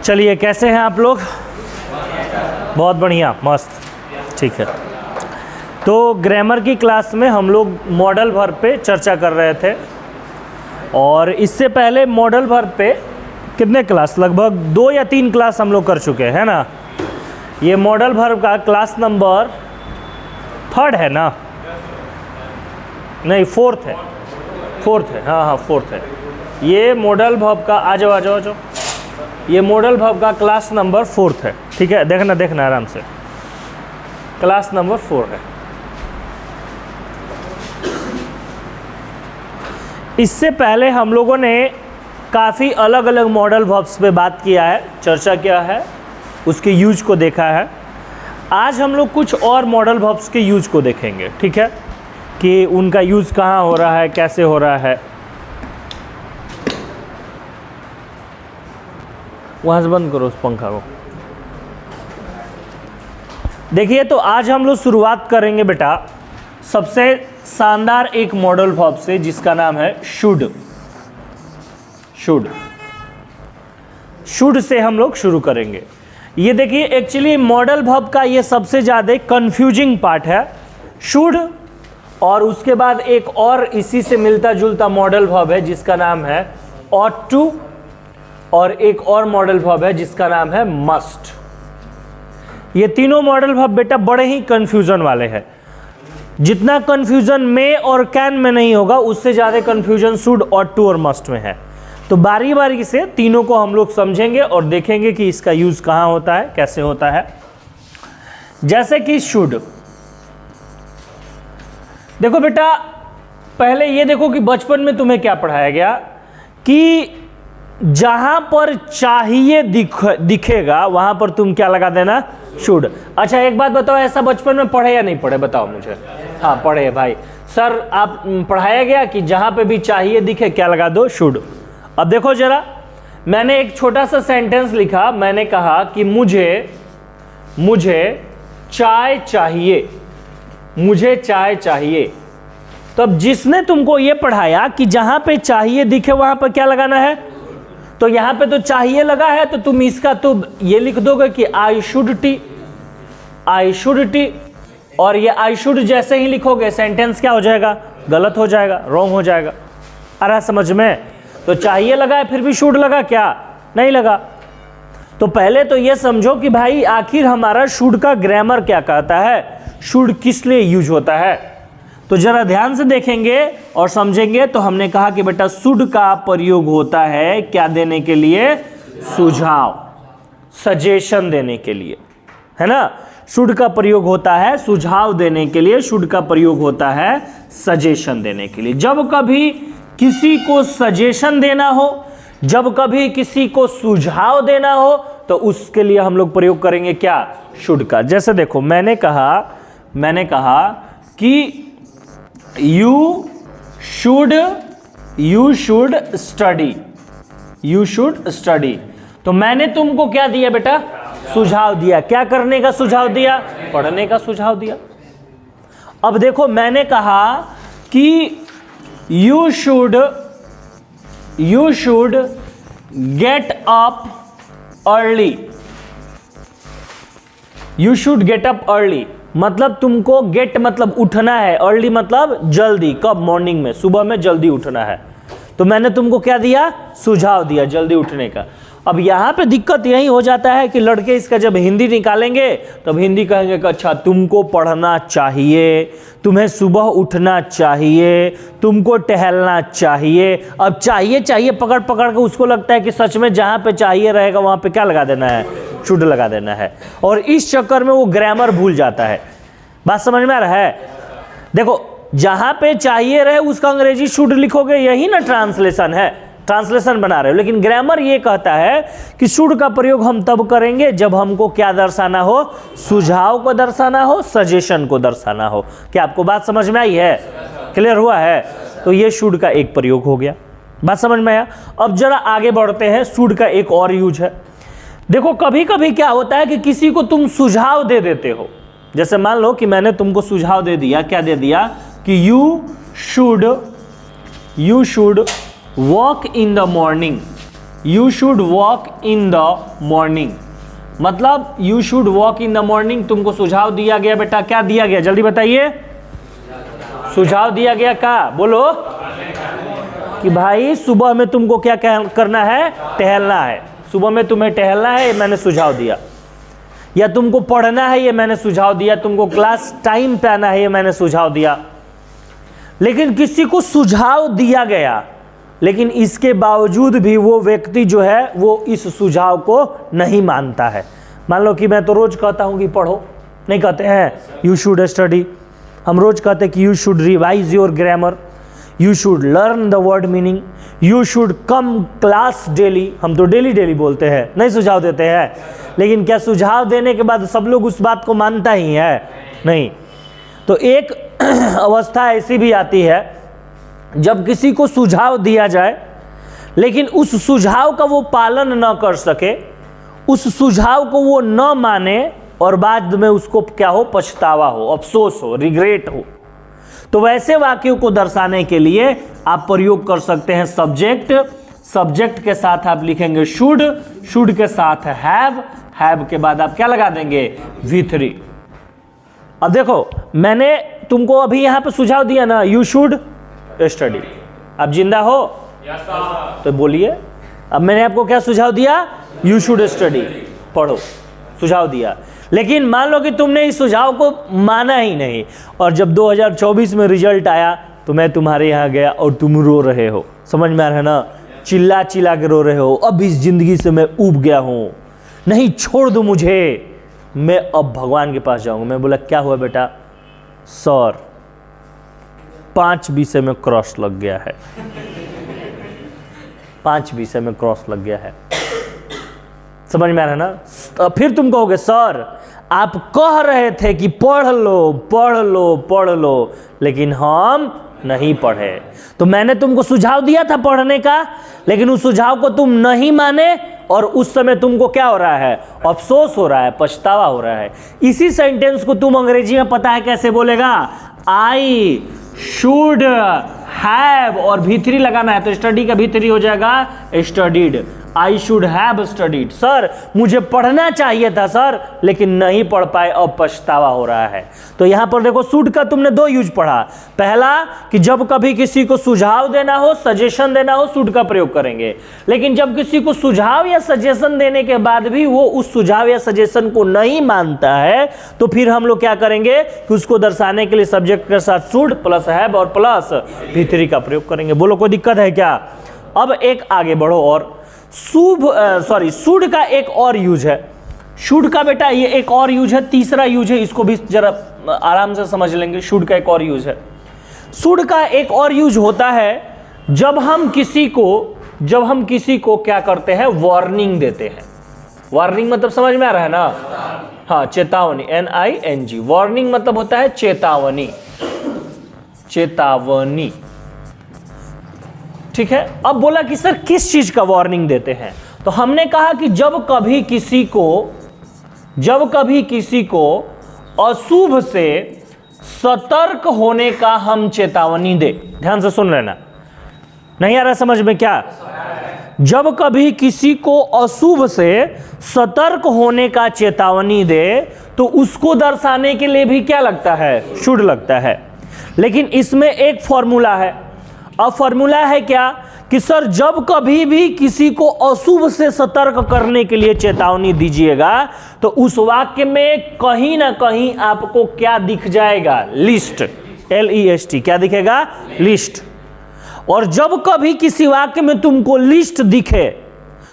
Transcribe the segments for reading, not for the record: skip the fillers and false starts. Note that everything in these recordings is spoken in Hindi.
चलिए, कैसे हैं आप लोग? बहुत बढ़िया, मस्त, ठीक है। तो ग्रामर की क्लास में हम लोग मॉडल वर्ब पे चर्चा कर रहे थे और इससे पहले मॉडल वर्ब पे कितने क्लास, लगभग 2 या 3 क्लास हम लोग कर चुके हैं ना। ये मॉडल वर्ब का क्लास नंबर 3 है ना, नहीं 4th है, 4th है, हाँ 4th है। ये मॉडल वर्ब का, आ जाओ, ये मॉडल वर्ब का क्लास नंबर 4th है, ठीक है। देखना आराम से, क्लास नंबर 4 है। इससे पहले हम लोगों ने काफ़ी अलग अलग मॉडल वर्ब्स पे बात किया है, चर्चा किया है, उसके यूज को देखा है। आज हम लोग कुछ और मॉडल वर्ब्स के यूज को देखेंगे, ठीक है, कि उनका यूज कहाँ हो रहा है, कैसे हो रहा है। वहाँ से बंद करो उस पंखा को। देखिए, तो आज हम लोग शुरुआत करेंगे बेटा सबसे शानदार एक मॉडल वर्ब से, जिसका नाम है शुड। शुड से हम लोग शुरू करेंगे। ये देखिए, एक्चुअली मॉडल वर्ब का ये सबसे ज़्यादा कंफ्यूजिंग पार्ट है, शुड। और उसके बाद एक और इसी से मिलता जुलता मॉडल वर्ब है जिसका नाम है ऑट टू, और एक और मॉडल वर्ब है जिसका नाम है मस्ट। ये तीनों मॉडल वर्ब बेटा बड़े ही कंफ्यूजन वाले हैं। जितना कंफ्यूजन में और कैन में नहीं होगा, उससे ज़्यादा कंफ्यूजन शुड, ऑट टू और मस्ट में है। तो बारी बारी से तीनों को हम लोग समझेंगे और देखेंगे कि इसका यूज कहाँ होता है, कैसे होता है। जैसे कि शुड, देखो बेटा, पहले ये देखो कि बचपन में तुम्हें क्या पढ़ाया गया कि जहां पर चाहिए दिखेगा वहां पर तुम क्या लगा देना, शुड। अच्छा, एक बात बताओ, ऐसा बचपन में पढ़े या नहीं पढ़े, बताओ मुझे। हाँ पढ़े भाई, सर आप पढ़ाया गया कि जहां पे भी चाहिए दिखे क्या लगा दो, शुड। अब देखो जरा, मैंने एक छोटा सा सेंटेंस लिखा, मैंने कहा कि मुझे चाय चाहिए, मुझे चाय चाहिए। तो अब जिसने तुमको ये पढ़ाया कि जहां पे चाहिए दिखे वहां पर क्या लगाना है, तो यहां पे तो चाहिए लगा है, तो तुम इसका तो ये लिख दोगे कि आई शुड टी, और ये आई शुड जैसे ही लिखोगे सेंटेंस क्या हो जाएगा, गलत हो जाएगा, रॉन्ग हो जाएगा। आ रहा समझ में? तो चाहिए लगा है फिर भी शुड लगा क्या, नहीं लगा। तो पहले तो ये समझो कि भाई आखिर हमारा शुड का ग्रामर क्या कहता है, शुड किस लिए यूज होता है। तो जरा ध्यान से देखेंगे और समझेंगे। तो हमने कहा कि बेटा शुड का प्रयोग होता है क्या देने के लिए, सुझाव, सजेशन देने के लिए, है ना। शुड का प्रयोग होता है सुझाव देने के लिए, शुड का प्रयोग होता है सजेशन देने के लिए। जब कभी किसी को सजेशन देना हो, जब कभी किसी को सुझाव देना हो, तो उसके लिए हम लोग प्रयोग करेंगे क्या, शुड का। जैसे देखो, मैंने कहा कि you should study। तो मैंने तुमको क्या दिया बेटा, सुझाव दिया। क्या करने का सुझाव दिया, पढ़ने का सुझाव दिया। अब देखो, मैंने कहा कि you should get up early, you should get up early, मतलब तुमको गेट मतलब उठना है, अर्ली मतलब जल्दी, कब, मॉर्निंग में, सुबह में जल्दी उठना है। तो मैंने तुमको क्या दिया, सुझाव दिया जल्दी उठने का। अब यहाँ पे दिक्कत यही हो जाता है कि लड़के इसका जब हिंदी निकालेंगे तब हिंदी कहेंगे कि अच्छा तुमको पढ़ना चाहिए, तुम्हें सुबह उठना चाहिए, तुमको टहलना चाहिए। अब चाहिए पकड़ के उसको लगता है कि सच में जहाँ पे चाहिए रहेगा वहाँ पे क्या लगा देना है, शुड लगा देना है। और इस चक्कर में वो ग्रामर भूल जाता है। बात समझ में आ रहा है? देखो, जहाँ पे चाहिए रहे उसका अंग्रेजी शुड लिखोगे, यही ना ट्रांसलेशन है, ट्रांसलेशन बना रहे हो। लेकिन ग्रामर ये कहता है कि शुड का प्रयोग हम तब करेंगे जब हमको क्या दर्शाना हो, सुझाव को दर्शाना हो, सजेशन को दर्शाना हो। क्या आपको बात समझ में आई है, क्लियर हुआ है? तो ये शुड का एक प्रयोग हो गया, बात समझ में आया। अब जरा आगे बढ़ते हैं, शुड का एक और यूज है। देखो, कभी कभी क्या होता है कि किसी को तुम सुझाव दे देते हो। जैसे मान लो कि मैंने तुमको सुझाव दे दिया, क्या दे दिया कि you should walk in the morning, you should walk in the morning, मतलब you should walk in the morning तुमको सुझाव दिया गया बेटा, क्या दिया गया जल्दी बताइए, सुझाव दिया गया क्या, बोलो कि भाई सुबह में तुमको क्या करना है, टहलना है, सुबह में तुम्हें टहलना है, ये मैंने सुझाव दिया, या तुमको पढ़ना है, ये मैंने सुझाव दिया, तुमको क्लास टाइम पे आना है, ये मैंने सुझाव दिया। लेकिन किसी को सुझाव दिया गया, लेकिन इसके बावजूद भी वो व्यक्ति जो है वो इस सुझाव को नहीं मानता है। मान लो कि मैं तो रोज कहता हूं कि पढ़ो, नहीं कहते हैं यू शुड स्टडी, हम रोज कहते हैं कि you should revise your grammar, you should learn the word meaning, you should come class daily, हम तो डेली डेली बोलते हैं, नहीं सुझाव देते हैं। लेकिन क्या सुझाव देने के बाद सब लोग उस बात को मानता ही है, नहीं। तो एक अवस्था ऐसी भी आती है जब किसी को सुझाव दिया जाए लेकिन उस सुझाव का वो पालन न कर सके, उस सुझाव को वो न माने और बाद में उसको क्या हो, पछतावा हो, अफसोस हो, रिग्रेट हो। तो वैसे वाक्यों को दर्शाने के लिए आप प्रयोग कर सकते हैं सब्जेक्ट, सब्जेक्ट के साथ आप लिखेंगे शुड, शुड के साथ हैव के बाद आप क्या लगा देंगे, V3। अब देखो मैंने तुमको अभी यहां पे सुझाव दिया ना, यू शुड स्टडी, आप जिंदा हो तो बोलिए। अब मैंने आपको क्या सुझाव दिया, यू शुड स्टडी, पढ़ो, सुझाव दिया। लेकिन मान लो कि तुमने इस सुझाव को माना ही नहीं और जब 2024 में रिजल्ट आया तो मैं तुम्हारे यहाँ गया और तुम रो रहे हो, समझ में आ रहा है ना, चिल्ला चिल्ला के रो रहे हो, अब इस जिंदगी से मैं ऊब गया हूँ, नहीं छोड़ दो मुझे, मैं अब भगवान के पास जाऊंगा। मैं बोला क्या हुआ बेटा, सर 5 विषय में क्रॉस लग गया है, 5 विषय में क्रॉस लग गया है, समझ में आ रहा है ना। फिर तुम कहोगे सर आप कह रहे थे कि पढ़ लो पढ़ लो पढ़ लो, लेकिन हम नहीं पढ़े। तो मैंने तुमको सुझाव दिया था पढ़ने का, लेकिन उस सुझाव को तुम नहीं माने और उस समय तुमको क्या हो रहा है, अफसोस हो रहा है, पछतावा हो रहा है। इसी सेंटेंस को तुम अंग्रेजी में पता है कैसे बोलेगा, आई शुड हैव और V3 लगाना है, तो स्टडी का V3 हो जाएगा studied. I should have studied, sir मुझे पढ़ना चाहिए था सर, लेकिन नहीं पढ़ पाए, अब पछतावा हो रहा है। तो यहां पर देखो शुड का तुमने 2 यूज पढ़ा, पहला कि जब कभी किसी को सुझाव देना हो, सजेशन देना हो, शुड का प्रयोग करेंगे। लेकिन जब किसी को सुझाव या सजेशन देने के बाद भी वो उस सुझाव या सजेशन को नहीं मानता है, तो फिर हम लोग क्या करेंगे कि उसको दर्शाने के लिए सब्जेक्ट के साथ शुड प्लस हैव और प्लस V3 का प्रयोग करेंगे। बोलो कोई दिक्कत है क्या। अब एक आगे बढ़ो, और शुड का एक और यूज है, शुड का बेटा ये एक और यूज है, तीसरा यूज है, इसको भी जरा आराम से समझ लेंगे। शुड का एक और यूज है, शुड का एक और यूज होता है जब हम किसी को क्या करते हैं, वार्निंग देते हैं। वार्निंग मतलब समझ में आ रहा है ना, हाँ, चेतावनी, NING, वार्निंग मतलब होता है चेतावनी, चेतावनी, ठीक है। अब बोला कि सर किस चीज का वार्निंग देते हैं, तो हमने कहा कि जब कभी किसी को अशुभ से सतर्क होने का हम चेतावनी दे, ध्यान से सुन लेना, नहीं आ रहा समझ में क्या। जब कभी किसी को अशुभ से सतर्क होने का चेतावनी दे तो उसको दर्शाने के लिए भी क्या लगता है, शुड लगता है। लेकिन इसमें एक फॉर्मूला है, अब फॉर्मूला है क्या कि सर जब कभी भी किसी को अशुभ से सतर्क करने के लिए चेतावनी दीजिएगा तो उस वाक्य में कहीं ना कहीं आपको क्या दिख जाएगा, लिस्ट, LEST, क्या दिखेगा, लिस्ट। और जब कभी किसी वाक्य में तुमको लिस्ट दिखे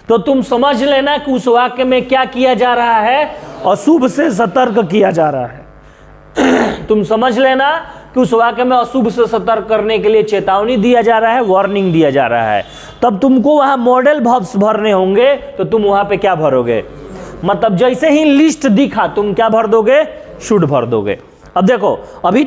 तो तुम समझ लेना कि उस वाक्य में क्या किया जा रहा है, अशुभ से सतर्क किया जा रहा है। तुम समझ लेना कि उस वाक्य में अशुभ से सतर्क करने के लिए चेतावनी दिया जा रहा है, वार्निंग दिया जा रहा है। तब तुमको वहां मॉडल वर्ब्स भरने होंगे, तो तुम वहां पे क्या भरोगे, मतलब जैसे ही लिस्ट दिखा तुम क्या भर दोगे, शुड भर दोगे। अब देखो अभी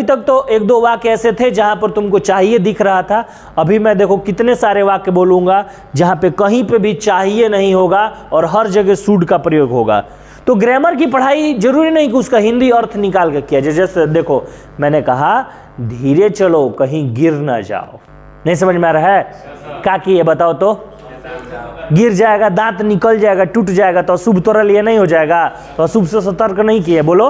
तक तो 1-2 वाक्य ऐसे थे जहां पर तुमको चाहिए दिख रहा था। अभी मैं देखो कितने सारे वाक्य बोलूंगा जहां पे कहीं पे भी चाहिए नहीं होगा और हर जगह शुड का प्रयोग होगा। तो ग्रामर की पढ़ाई जरूरी नहीं कि उसका हिंदी अर्थ निकाल के किया जाए। जैसे देखो मैंने कहा धीरे चलो कहीं गिर ना जाओ, नहीं समझ में आ रहा है? क्या किए बताओ तो? गिर जाएगा, दांत निकल जाएगा, टूट जाएगा तो अशुभ तोरा लिए नहीं हो जाएगा? तो अशुभ से सतर्क नहीं किए, बोलो,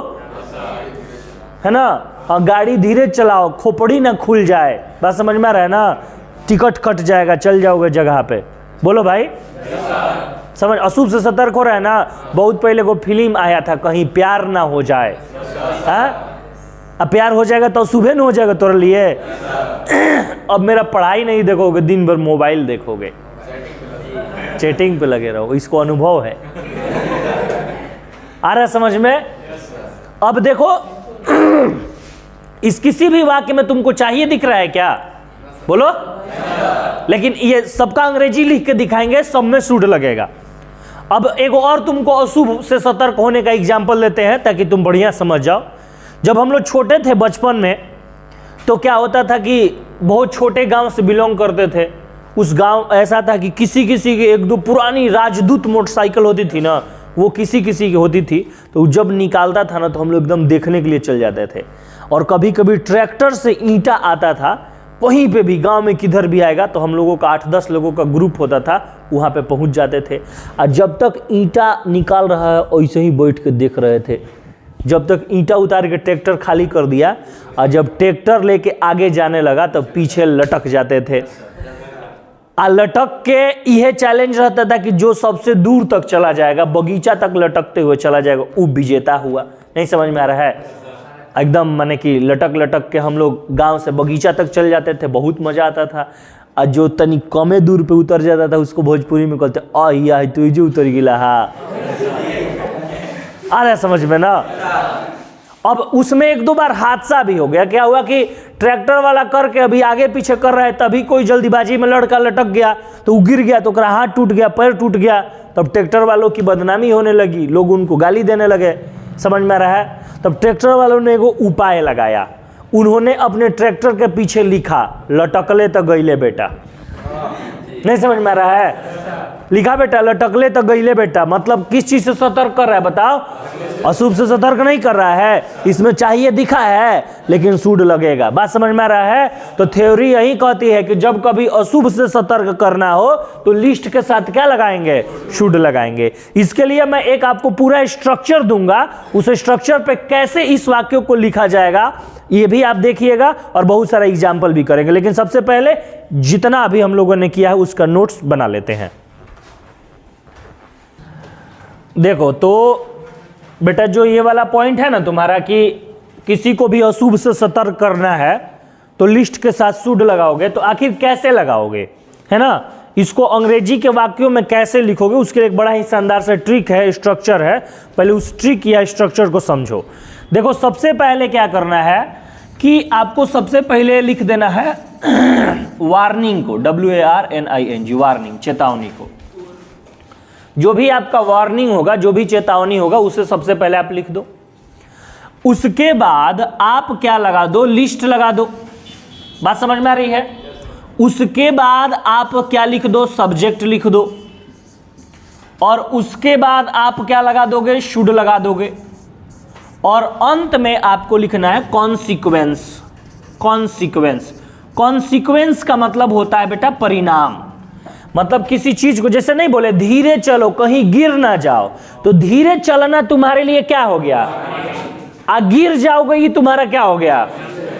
है ना? और गाड़ी धीरे चलाओ, खोपड़ी ना खुल जाए, बात समझ में आ रहा है ना? टिकट कट जाएगा, चल जाओगे जगह पे, बोलो भाई। समझ, अशुभ से सतर्क हो रहा है ना? बहुत पहले को फिल्म आया था, कहीं प्यार ना हो जाए, हाँ? अब प्यार हो जाएगा तो अशुभ न हो जाएगा तोरे लिए? अब मेरा पढ़ाई नहीं देखोगे, दिन भर मोबाइल देखोगे, चैटिंग पे लगे रहो, इसको अनुभव है। आ रहा समझ में? अब देखो, इस किसी भी वाक्य में तुमको चाहिए दिख रहा है क्या? बोलो। लेकिन ये सबका अंग्रेजी लिख के दिखाएंगे, सब में शुड लगेगा। अब एक और तुमको अशुभ से सतर्क होने का एग्जाम्पल लेते हैं ताकि तुम बढ़िया समझ जाओ। जब हम लोग छोटे थे बचपन में, तो क्या होता था कि बहुत छोटे गांव से बिलोंग करते थे। उस गांव ऐसा था कि किसी किसी की एक दो पुरानी राजदूत मोटरसाइकिल होती थी ना, वो किसी किसी की होती थी, तो जब निकालता था ना तो हम लोग एकदम देखने के लिए चल जाते थे। और कभी कभी ट्रैक्टर से ईंटा आता था, वहीं पे भी गांव में किधर भी आएगा तो हम लोगों का 8-10 लोगों का ग्रुप होता था, वहाँ पे पहुँच जाते थे। और जब तक ईंटा निकाल रहा है वैसे ही बैठ के देख रहे थे, जब तक ईंटा उतार के ट्रैक्टर खाली कर दिया, और जब ट्रैक्टर लेके आगे जाने लगा तब पीछे लटक जाते थे। आ लटक के यह चैलेंज रहता था कि जो सबसे दूर तक चला जाएगा, बगीचा तक लटकते हुए चला जाएगा, वो विजेता हुआ। नहीं समझ में आ रहा है? एकदम माने कि लटक लटक के हम लोग गांव से बगीचा तक चल जाते थे, बहुत मजा आता था। और जो तनी कमे दूर पे उतर जाता था उसको भोजपुरी में कहते आई तू जो उतर गिला। हाँ, आ रहा है समझ में ना? अब उसमें एक दो बार हादसा भी हो गया। क्या हुआ कि ट्रैक्टर वाला करके अभी आगे पीछे कर रहा है, तभी कोई जल्दीबाजी में लड़का लटक गया तो वो गिर गया, तो उसका हाथ टूट गया, पैर टूट गया। तब ट्रैक्टर वालों की बदनामी होने लगी, लोग उनको गाली देने लगे। समझ में आ रहा है? तब ट्रैक्टर वालों ने एगो उपाय लगाया। उन्होंने अपने ट्रैक्टर के पीछे लिखा, लटकले तो गईले बेटा। नहीं समझ में आ रहा है? लिखा बेटा, लटकले तो गईले बेटा। मतलब किस चीज से सतर्क कर रहा है बताओ? अशुभ से सतर्क नहीं कर रहा है, इसमें चाहिए दिखा है लेकिन शुड लगेगा। बात समझ में आ रहा है? तो थ्योरी यही कहती है कि जब कभी अशुभ से सतर्क करना हो तो लिस्ट के साथ क्या लगाएंगे? शुड लगाएंगे। इसके लिए मैं एक आपको पूरा स्ट्रक्चर दूंगा, उस स्ट्रक्चर पे कैसे इस वाक्यों को लिखा जाएगा ये भी आप देखिएगा, और बहुत सारा एग्जाम्पल भी करेंगे। लेकिन सबसे पहले जितना अभी हम लोगों ने किया है उसका नोट्स बना लेते हैं। देखो तो बेटा, जो ये वाला पॉइंट है ना तुम्हारा कि किसी को भी अशुभ से सतर्क करना है तो लिस्ट के साथ शुड लगाओगे, तो आखिर कैसे लगाओगे, है ना? इसको अंग्रेजी के वाक्यों में कैसे लिखोगे, उसके लिए एक बड़ा ही शानदार सा ट्रिक है, स्ट्रक्चर है। पहले उस ट्रिक या स्ट्रक्चर को समझो। देखो, सबसे पहले क्या करना है कि आपको सबसे पहले लिख देना है वार्निंग को, WARNING, वार्निंग, चेतावनी को। जो भी आपका वार्निंग होगा, जो भी चेतावनी होगा, उसे सबसे पहले आप लिख दो। उसके बाद आप क्या लगा दो? लिस्ट लगा दो। बात समझ में आ रही है? उसके बाद आप क्या लिख दो? सब्जेक्ट लिख दो। और उसके बाद आप क्या लगा दोगे? शुड लगा दोगे। और अंत में आपको लिखना है कॉन्सिक्वेंस। कॉन्सिक्वेंस, कॉन्सिक्वेंस का मतलब होता है बेटा परिणाम। मतलब किसी चीज को, जैसे नहीं बोले धीरे चलो कहीं गिर ना जाओ, तो धीरे चलना तुम्हारे लिए क्या हो गया? गिर जाओगे, ये तुम्हारा क्या हो गया?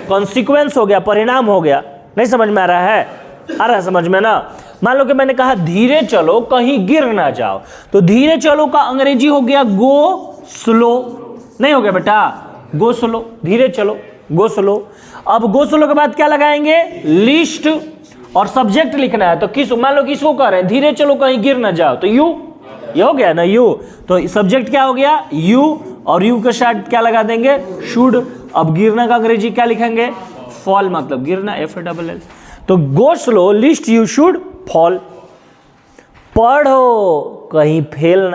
कॉन्सिक्वेंस हो गया, परिणाम हो गया। नहीं समझ में आ रहा है? आ रहा है समझ में ना? मान लो कि मैंने कहा धीरे चलो कहीं गिर ना जाओ, तो धीरे चलो का अंग्रेजी हो गया गो स्लो। नहीं हो गया बेटा? गो स्लो, धीरे चलो, गो स्लो। अब गो स्लो के बाद क्या लगाएंगे? लिस्ट। और सब्जेक्ट लिखना है, तो किस, मान लो किसको कह रहे हैं धीरे चलो कहीं गिर ना जाओ, तो यू, ये हो गया ना यू। तो सब्जेक्ट क्या हो गया? यू। और यू के साथ क्या लगा देंगे? शुड। अब गिरना का अंग्रेजी क्या लिखेंगे? फॉल, मतलब गिरना, FALL। तो go slow, list, you, should, fall. पढ़ो कहीं फेल ना